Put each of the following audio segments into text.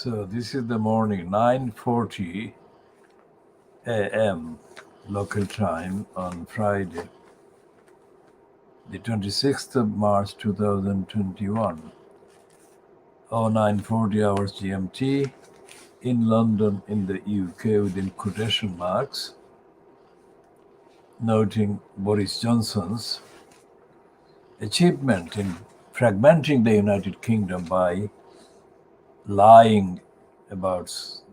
So this is the morning, 9:40 a.m. local time on Friday, the 26th of March 2021, 09:40 hours GMT, in London in the UK within quotation marks, noting Boris Johnson's achievement in fragmenting the United Kingdom by lying about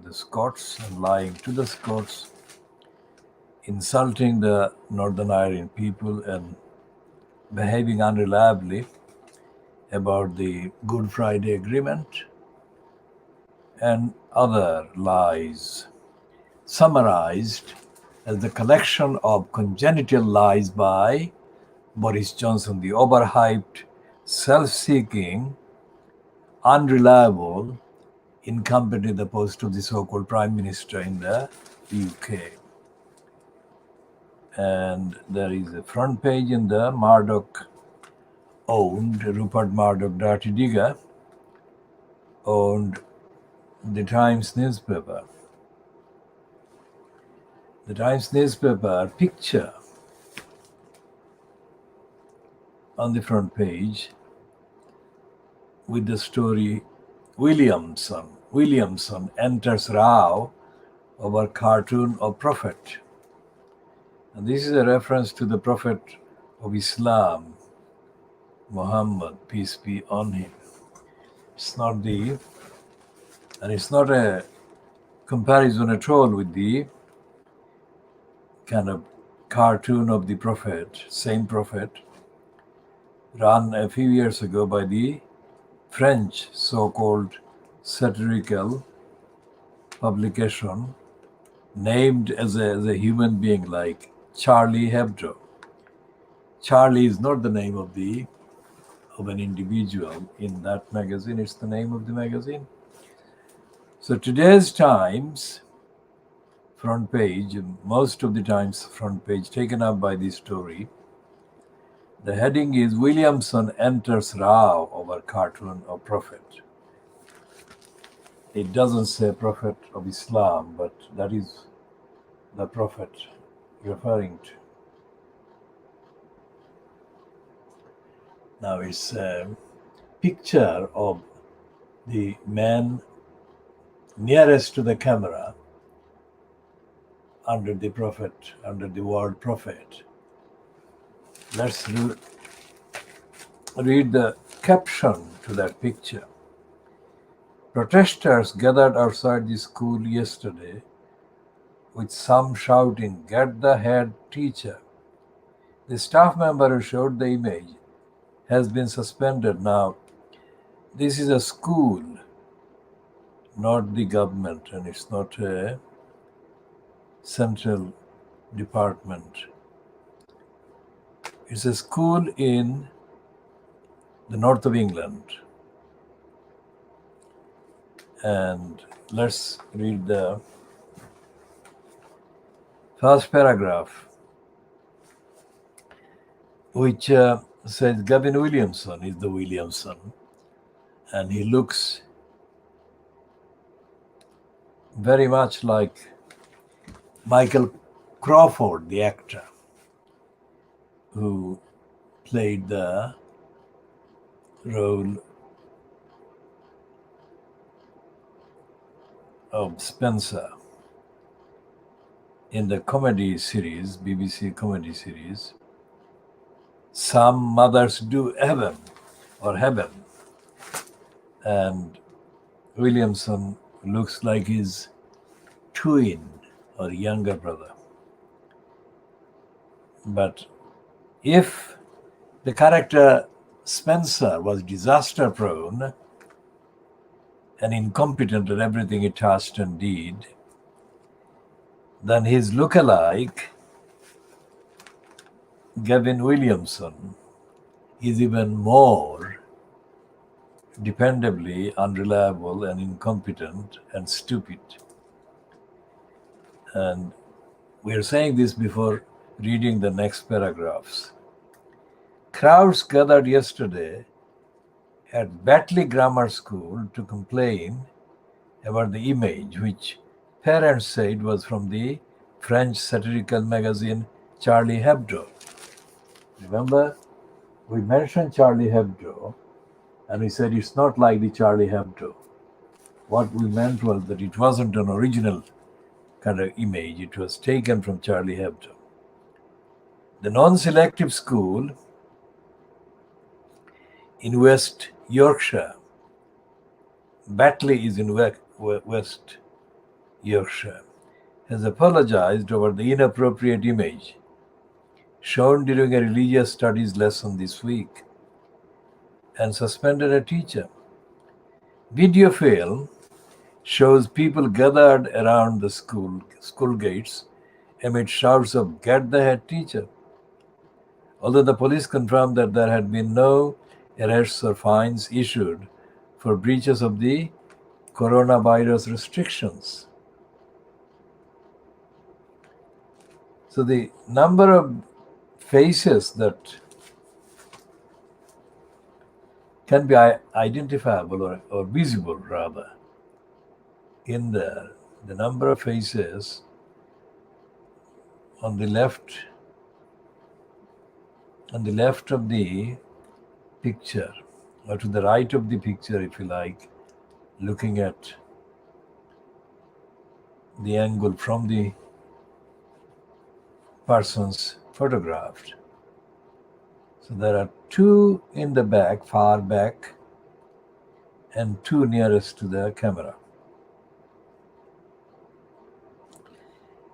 the Scots and lying to the Scots, insulting the Northern Ireland people and behaving unreliably about the Good Friday Agreement and other lies, summarized as the collection of congenital lies by Boris Johnson, the overhyped, self-seeking, unreliable, incompetent in the post of the so-called Prime Minister in the UK. And there is a front page in the Murdoch-owned, Rupert Murdoch Dirty Digger, owned the Times newspaper. The Times newspaper picture on the front page with the story Williamson enters row over cartoon of Prophet. And this is a reference to the Prophet of Islam, Muhammad, peace be on him. It's not a comparison at all with the kind of cartoon of the Prophet, same Prophet, run a few years ago by the French so-called satirical publication named as a human being like Charlie Hebdo. Charlie is not the name of an individual in that magazine, it's the name of the magazine. So today's Times front page, most of the Times front page taken up by this story, the heading is Williamson enters row over cartoon of Prophet. It doesn't say Prophet of Islam, but that is the Prophet referring to. Now it's a picture of the man nearest to the camera under the Prophet, under the word Prophet. Let's read the caption to that picture. Protesters gathered outside the school yesterday with some shouting, "Get the head teacher." The staff member who showed the image has been suspended. Now, this is a school, not the government, and it's not a central department. It's a school in the north of England. And let's read the first paragraph, which says Gavin Williamson is the Williamson, and he looks very much like Michael Crawford, the actor, who played the role of Spencer in the comedy series, BBC comedy series, Some Mothers Do Heaven or Heaven. And Williamson looks like his twin or younger brother. But if the character Spencer was disaster prone and incompetent at everything he touched and did, then his lookalike, Gavin Williamson, is even more dependably unreliable and incompetent and stupid. And we're saying this before reading the next paragraphs. Crowds gathered yesterday at Batley Grammar School to complain about the image, which parents said was from the French satirical magazine Charlie Hebdo. Remember, we mentioned Charlie Hebdo and we said it's not like the Charlie Hebdo. What we meant was that it wasn't an original kind of image, it was taken from Charlie Hebdo. The non selective school in West Yorkshire, Batley is in West Yorkshire, has apologized over the inappropriate image shown during a religious studies lesson this week and suspended a teacher. Video film shows people gathered around the school gates amid shouts of "Get the head teacher." Although the police confirmed that there had been no arrests or fines issued for breaches of the coronavirus restrictions. So the number of faces that can be identifiable or visible rather in the number of faces on the left of the picture, or to the right of the picture if you like, looking at the angle from the persons photographed. So there are two in the back, far back, and two nearest to the camera.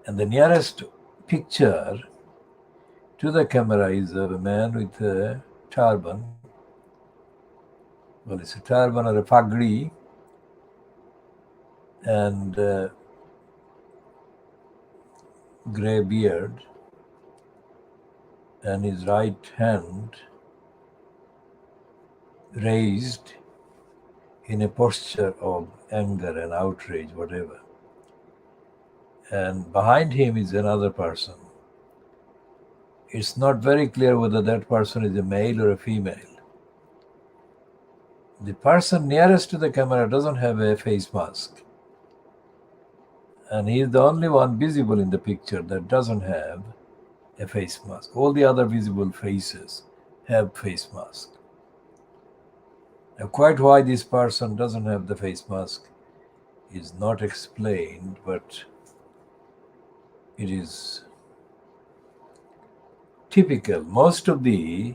And the nearest picture to the camera is of a man with a turban. Well, it's a turban or a pagri, and grey beard, and his right hand raised in a posture of anger and outrage, whatever. And behind him is another person. It's not very clear whether that person is a male or a female. The person nearest to the camera doesn't have a face mask. And he is the only one visible in the picture that doesn't have a face mask. All the other visible faces have face mask. Now, quite why this person doesn't have the face mask is not explained, but it is typical. Most of the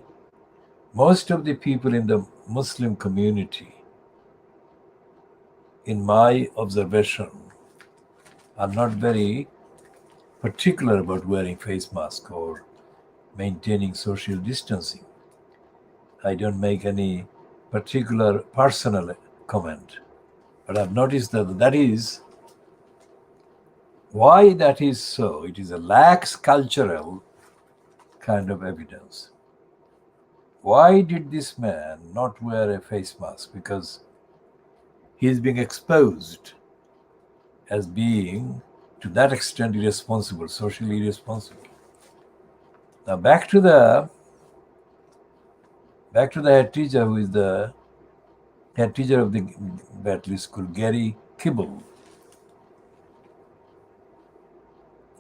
people in the Muslim community, in my observation, are not very particular about wearing face mask or maintaining social distancing. I don't make any particular personal comment, but I've noticed that is why that is so. It is a lax cultural kind of evidence. Why did this man not wear a face mask? Because he is being exposed as being, to that extent, irresponsible, socially irresponsible. Now back to the head teacher, who is the head teacher of the Batley School, Gary Kibble,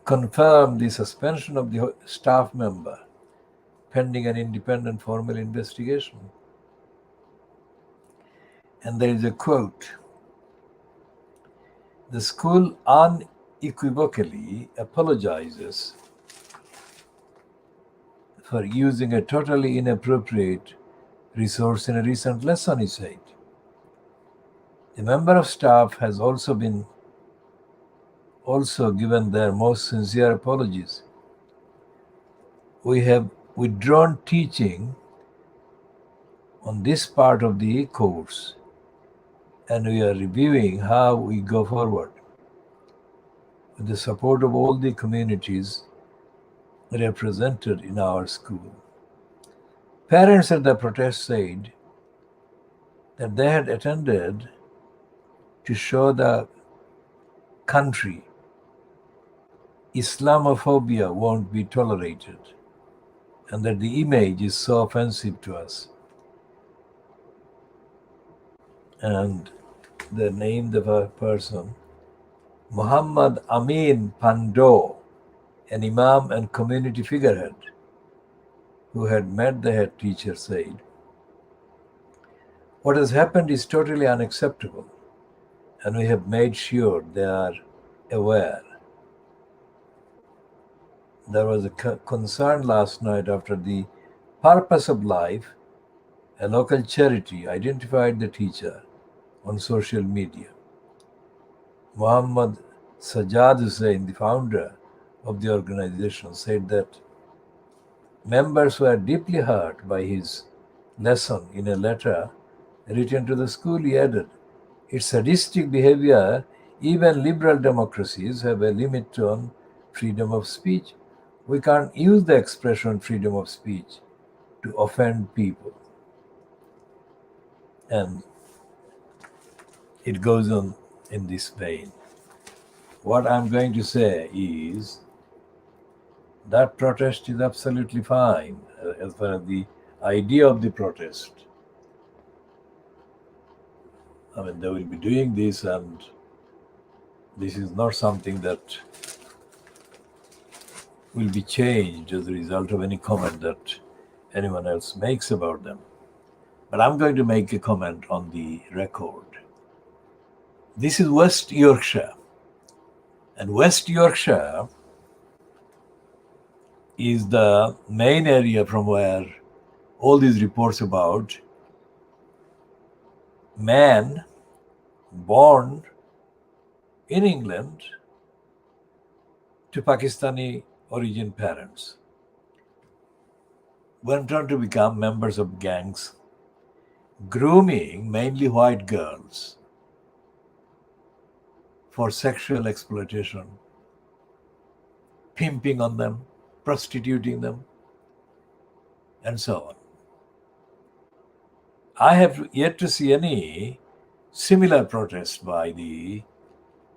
confirmed the suspension of the staff member pending an independent formal investigation. And there is a quote: "The school unequivocally apologizes for using a totally inappropriate resource in a recent lesson," he said. The member of staff has also given their most sincere apologies. "We have withdrawn teaching on this part of the course, and we are reviewing how we go forward with the support of all the communities represented in our school." Parents at the protest said that they had attended to show the country Islamophobia won't be tolerated, and that the image is so offensive to us. And the name of a person, Muhammad Amin Pando, an imam and community figurehead who had met the head teacher, said, "What has happened is totally unacceptable, and we have made sure they are aware." There was a concern last night after the Purpose of Life, a local charity, identified the teacher on social media. Muhammad Sajjad Hussain, the founder of the organization, said that members were deeply hurt by his lesson. In a letter written to the school, he added, "Its sadistic behavior, even liberal democracies have a limit on freedom of speech. We can't use the expression freedom of speech to offend people." And it goes on in this vein. What I'm going to say is that protest is absolutely fine as far as the idea of the protest. I mean, they will be doing this, and this is not something that will be changed as a result of any comment that anyone else makes about them. But I'm going to make a comment on the record. This is West Yorkshire, and West Yorkshire is the main area from where all these reports about man born in England to Pakistani origin parents went on to become members of gangs, grooming mainly white girls for sexual exploitation, pimping on them, prostituting them, and so on. I have yet to see any similar protest by the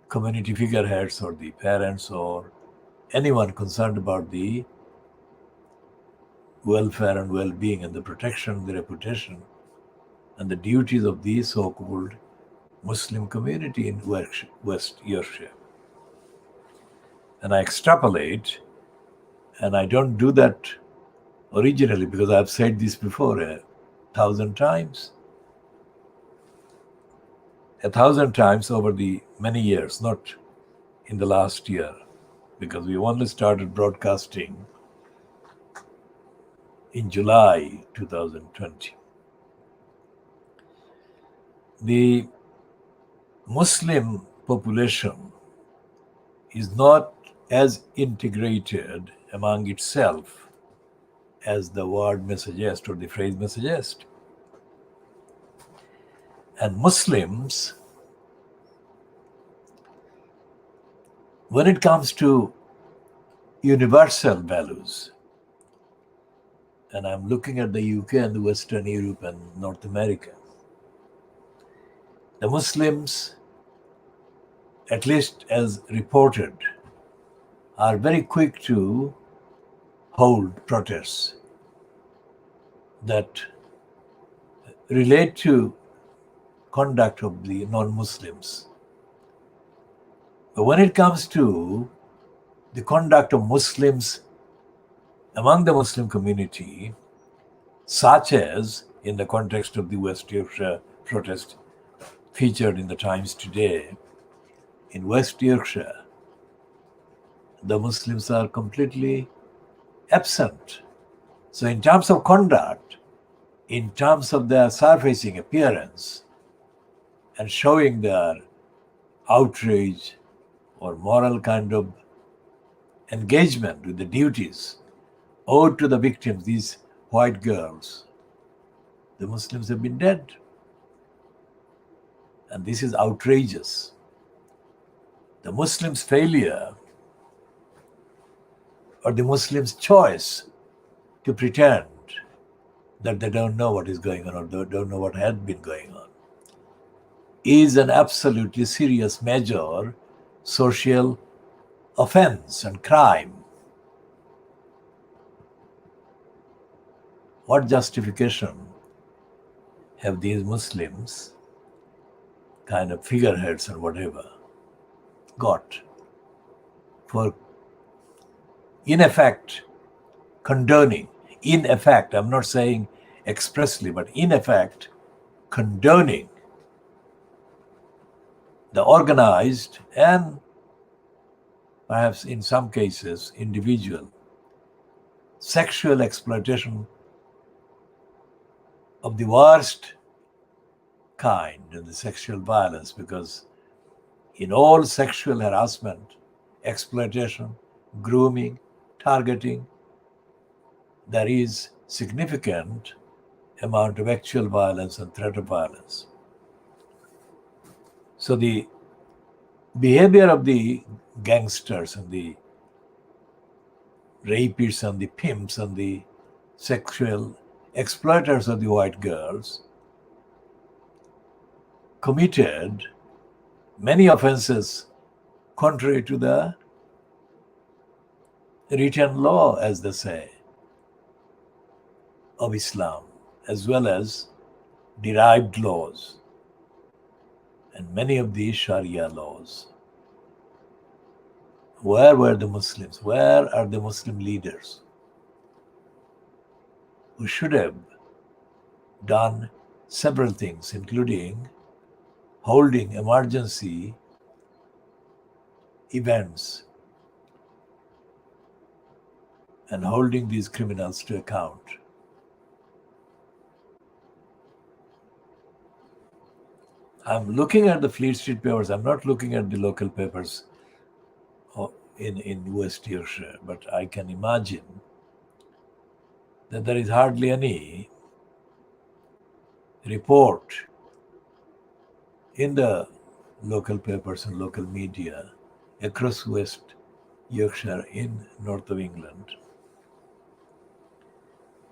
community figureheads or the parents or anyone concerned about the welfare and well-being and the protection of the reputation and the duties of the so-called Muslim community in West Yorkshire. And I extrapolate, and I don't do that originally because I've said this before 1,000 times. 1,000 times over the many years, not in the last year, because we only started broadcasting in July 2020. The Muslim population is not as integrated among itself as the word may suggest or the phrase may suggest. And Muslims, when it comes to universal values, and I'm looking at the UK and the Western Europe and North America, the Muslims, at least as reported, are very quick to hold protests that relate to conduct of the non-Muslims. But when it comes to the conduct of Muslims among the Muslim community, such as in the context of the West Yorkshire protest featured in the Times today, in West Yorkshire, the Muslims are completely absent. So in terms of conduct, in terms of their surfacing appearance and showing their outrage or moral kind of engagement with the duties owed to the victims, these white girls, the Muslims have been dead. And this is outrageous. The Muslims' failure or the Muslims' choice to pretend that they don't know what is going on or don't know what had been going on is an absolutely serious major social offense and crime. What justification have these Muslims kind of figureheads or whatever got for, in effect, condoning, in effect, I'm not saying expressly, but in effect, condoning the organized and perhaps in some cases individual sexual exploitation of the worst kind and the sexual violence, because in all sexual harassment, exploitation, grooming, targeting, there is significant amount of actual violence and threat of violence. So the behavior of the gangsters and the rapists and the pimps and the sexual exploiters of the white girls committed many offenses contrary to the written law, as they say, of Islam, as well as derived laws and many of the Sharia laws. Where were the Muslims? Where are the Muslim leaders who should have done several things, including holding emergency events and holding these criminals to account? I'm looking at the Fleet Street papers. I'm not looking at the local papers in West Yorkshire, but I can imagine that there is hardly any report in the local papers and local media across West Yorkshire in north of England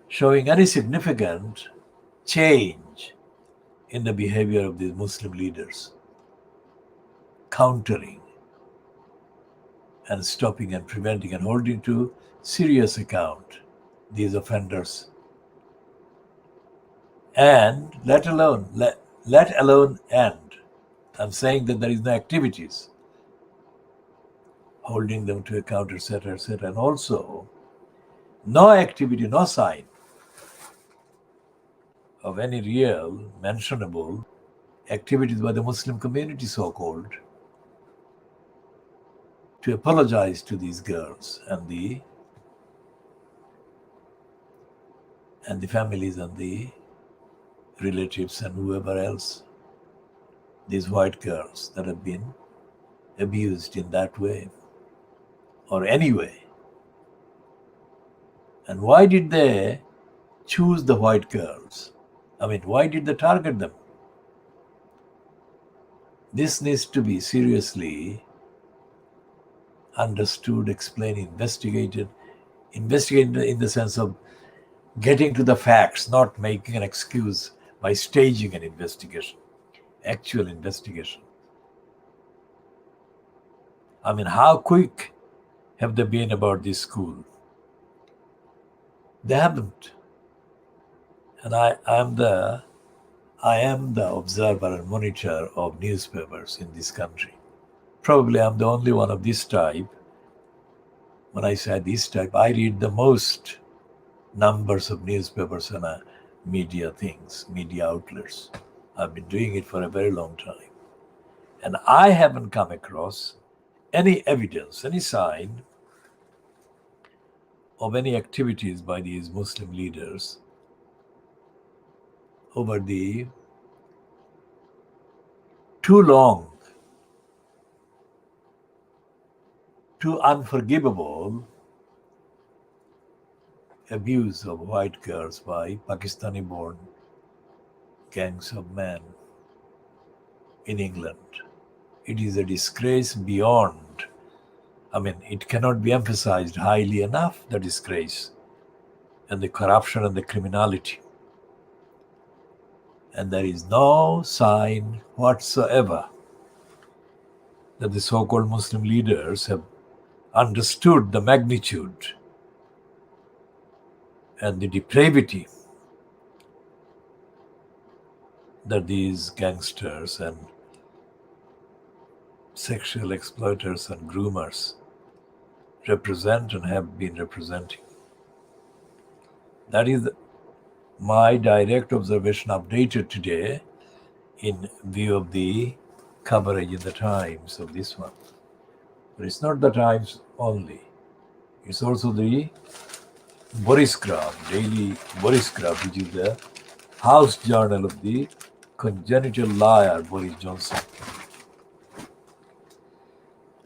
showing any significant change in the behavior of these Muslim leaders, countering and stopping and preventing and holding to serious account these offenders, and let alone and I'm saying that there is no activities holding them to account, etc., etc., and also no activity, no sign of any real mentionable activities by the Muslim community, so-called, to apologize to these girls and the families and the relatives and whoever else, these white girls that have been abused in that way or any way. And why did they choose the white girls? I mean, why did they target them? This needs to be seriously understood, explained, investigated in the sense of getting to the facts, not making an excuse by staging an investigation, actual investigation. I mean, how quick have they been about this school? They haven't. And I am the observer and monitor of newspapers in this country. Probably I'm the only one of this type. When I say this type, I read the most numbers of newspapers and media outlets. I've been doing it for a very long time. And I haven't come across any evidence, any sign of any activities by these Muslim leaders over the too long, too unforgivable abuse of white girls by Pakistani-born gangs of men in England. It is a disgrace beyond, I mean, it cannot be emphasized highly enough, the disgrace and the corruption and the criminality. And there is no sign whatsoever that the so-called Muslim leaders have understood the magnitude and the depravity that these gangsters and sexual exploiters and groomers represent and have been representing. That is my direct observation updated today in view of the coverage in the Times of this one. But it's not the Times only. It's also the Boris Graph, daily Boris Graph, which is the house journal of the congenital liar Boris Johnson.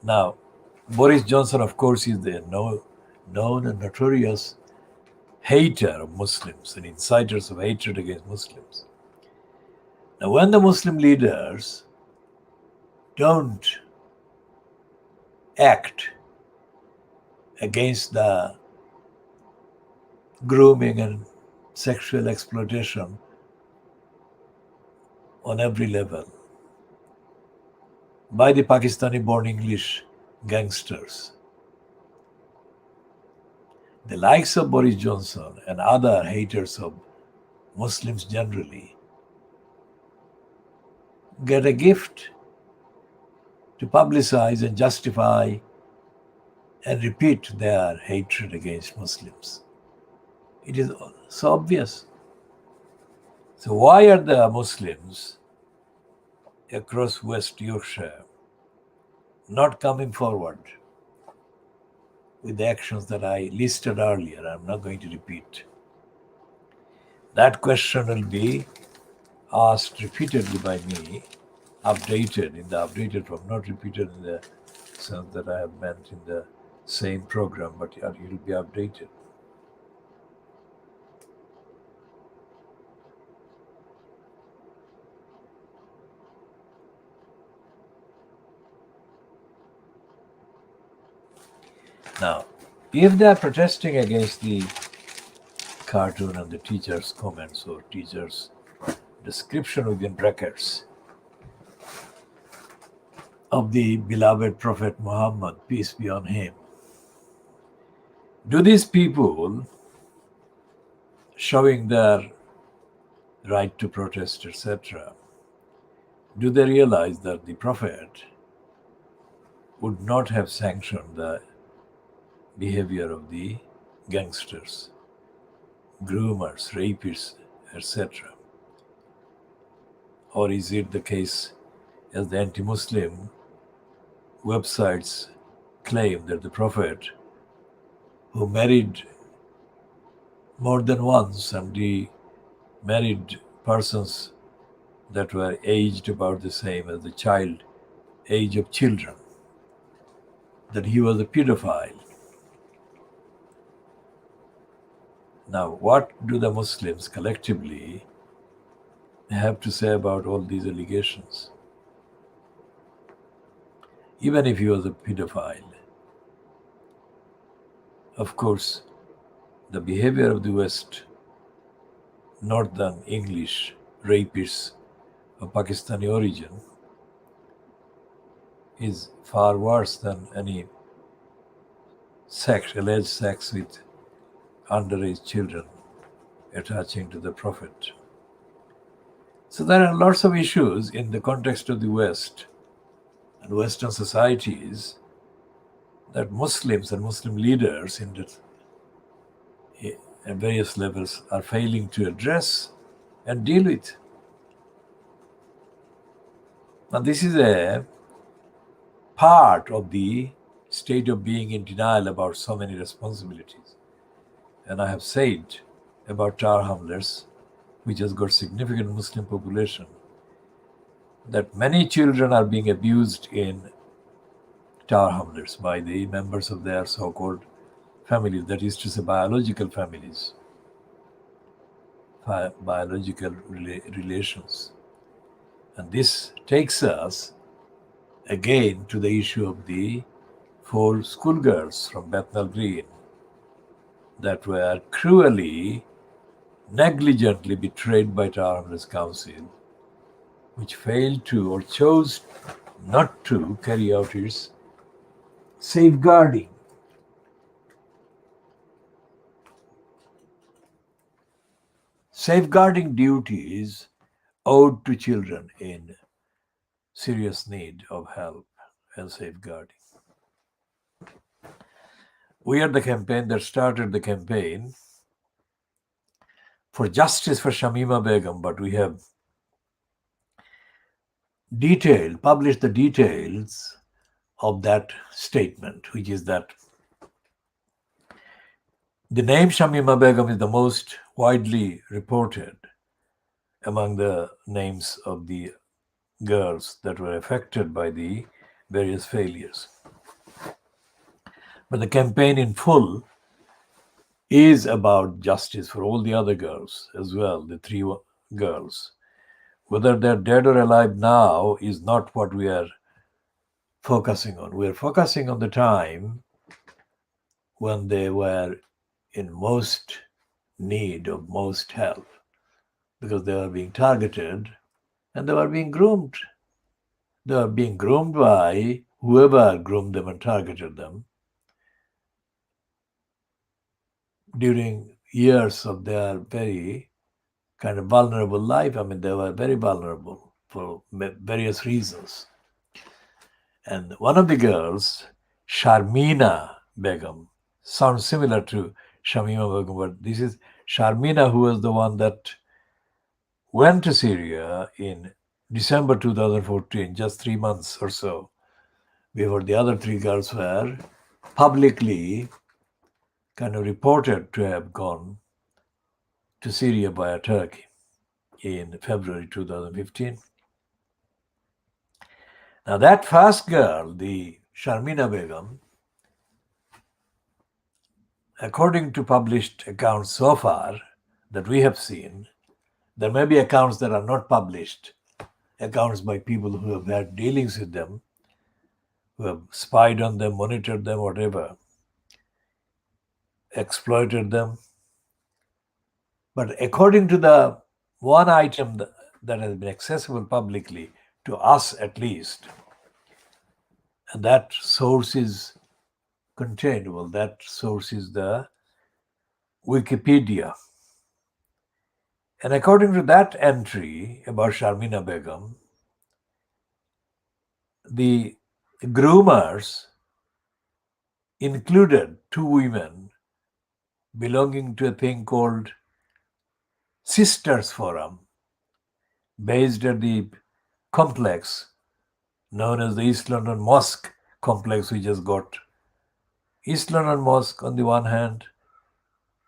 Now, Boris Johnson, of course, is the known and notorious hater of Muslims and inciters of hatred against Muslims. Now, when the Muslim leaders don't act against the grooming and sexual exploitation on every level by the Pakistani born English gangsters, the likes of Boris Johnson and other haters of Muslims generally get a gift to publicize and justify and repeat their hatred against Muslims. It is so obvious. So why are the Muslims across West Yorkshire not coming forward with the actions that I listed earlier? I'm not going to repeat. That question will be asked repeatedly by me, updated in the updated form, not repeated in the sense that I have meant in the same program, but it will be updated. Now, if they are protesting against the cartoon and the teacher's comments or teacher's description within brackets of the beloved Prophet Muhammad, peace be on him, do these people showing their right to protest, etc., do they realize that the Prophet would not have sanctioned the behavior of the gangsters, groomers, rapists, etc.? Or is it the case, as the anti-Muslim websites claim, that the Prophet, who married more than once and he married persons that were aged about the same as the child age of children, that he was a pedophile? Now, what do the Muslims collectively have to say about all these allegations? Even if he was a pedophile, of course, the behavior of the West, Northern English rapists of Pakistani origin, is far worse than any alleged sex with underage children attaching to the Prophet. So there are lots of issues in the context of the West and Western societies that Muslims and Muslim leaders at various levels are failing to address and deal with. Now, this is a part of the state of being in denial about so many responsibilities. And I have said about Tar Hamlets, which has got significant Muslim population, that many children are being abused in Tar Hamlets by the members of their so-called families, that is to say biological families, biological relations. And this takes us again to the issue of the 4 schoolgirls from Bethnal Green that were cruelly, negligently betrayed by Tar Hamlets Council, which failed to or chose not to carry out its safeguarding duties owed to children in serious need of help and safeguarding. We are the campaign that started the campaign for justice for Shamima Begum, but we have published the details of that statement, which is that the name Shamima Begum is the most widely reported among the names of the girls that were affected by the various failures. But the campaign in full is about justice for all the other girls as well, the three girls. Whether they're dead or alive now is not what we are focusing on. We're focusing on the time when they were in most need of most help, because they were being targeted and they were being groomed. They were being groomed by whoever groomed them and targeted them during years of their very kind of vulnerable life. I mean, they were very vulnerable for various reasons. And one of the girls, Sharmina Begum, sounds similar to Shamima Begum, but this is Sharmina, who was the one that went to Syria in December 2014, just 3 months or so before the other three girls were publicly kind of reported to have gone to Syria via Turkey in February 2015. Now, that first girl, the Sharmina Begum, according to published accounts so far that we have seen, there may be accounts that are not published, accounts by people who have had dealings with them, who have spied on them, monitored them, whatever, exploited them. But according to the one item that has been accessible publicly, to us at least, and that source is contained, well, that source is the Wikipedia. And according to that entry about Sharmina Begum, the groomers included two women belonging to a thing called Sisters Forum, based at the complex known as the East London Mosque complex, which has got East London Mosque on the one hand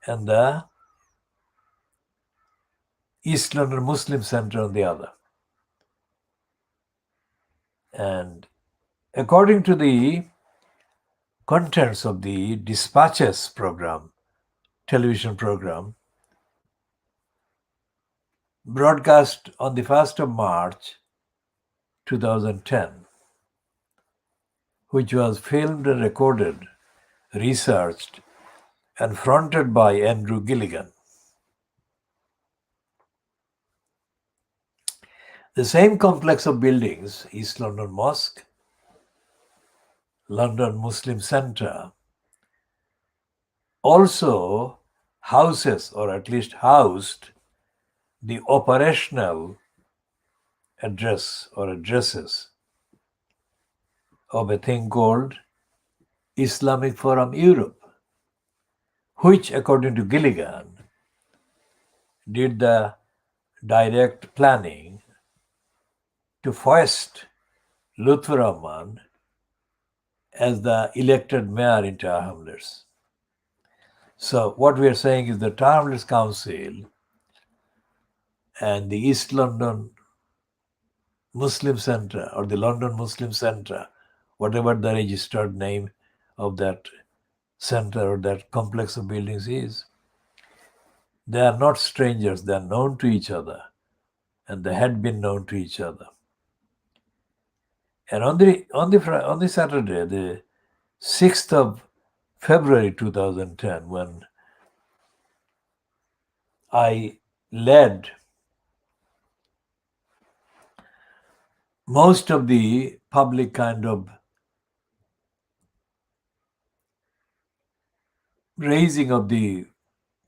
and the East London Muslim Centre on the other. And according to the contents of the Dispatches program, television program, broadcast on the 1st of March 2010, which was filmed and recorded, researched, and fronted by Andrew Gilligan. The same complex of buildings, East London Mosque, London Muslim Centre, also houses, or at least housed, the operational address or addresses of a thing called Islamic Forum Europe, which, according to Gilligan, did the direct planning to foist Lutfur Rahman as the elected mayor in Tower Hamlets. So what we are saying is the Tower Hamlets Council and the East London Muslim Centre or the London Muslim Centre, whatever the registered name of that centre or that complex of buildings is, they are not strangers, they are known to each other, and they had been known to each other. And on the Saturday, the 6th of February 2010, when I led most of the public kind of raising of the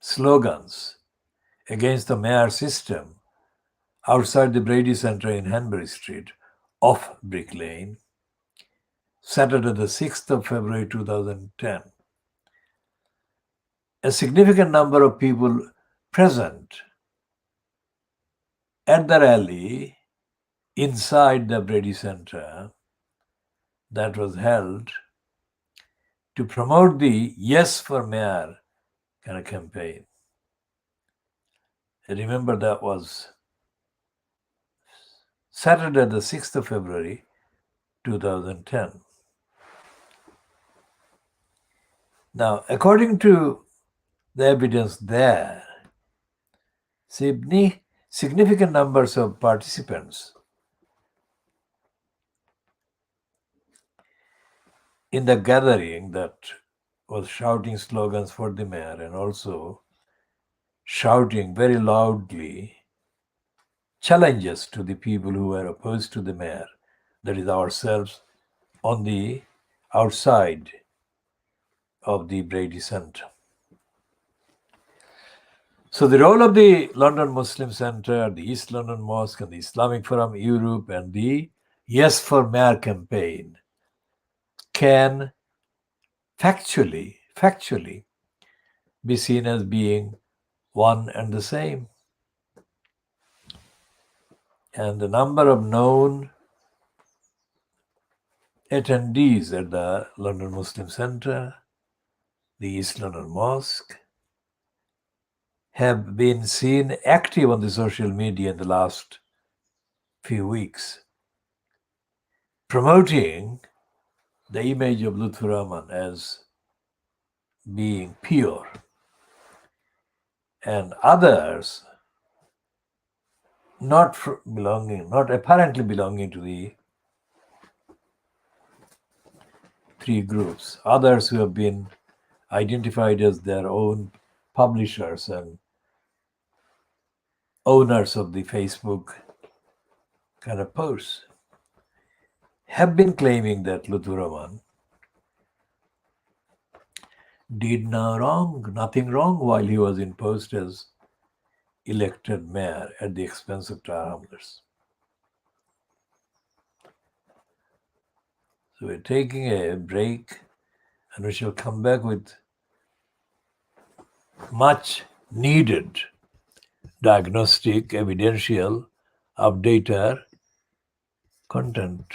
slogans against the mayor system outside the Brady Centre in Hanbury Street, off Brick Lane, Saturday, the 6th of February 2010. A significant number of people present at the rally inside the Brady Center that was held to promote the Yes for Mayor kind of campaign. I remember that was Saturday, the 6th of February 2010. Now, according to the evidence there, significant numbers of participants in the gathering that was shouting slogans for the mayor and also shouting very loudly challenges to the people who were opposed to the mayor, that is ourselves, on the outside of the Brady Center. So the role of the London Muslim Centre, the East London Mosque and the Islamic Forum Europe and the Yes for Mayor campaign can factually be seen as being one and the same. And the number of known attendees at the London Muslim Centre, the East London Mosque, have been seen active on the social media in the last few weeks, promoting the image of Lutfur Rahman as being pure, and others not apparently belonging to the three groups, others who have been identified as their own publishers and owners of the Facebook kind of posts, have been claiming that Lutfur Rahman did nothing wrong while he was in post as elected mayor at the expense of Tower Hamlets. So we're taking a break and we shall come back with much needed diagnostic, evidential, updater content.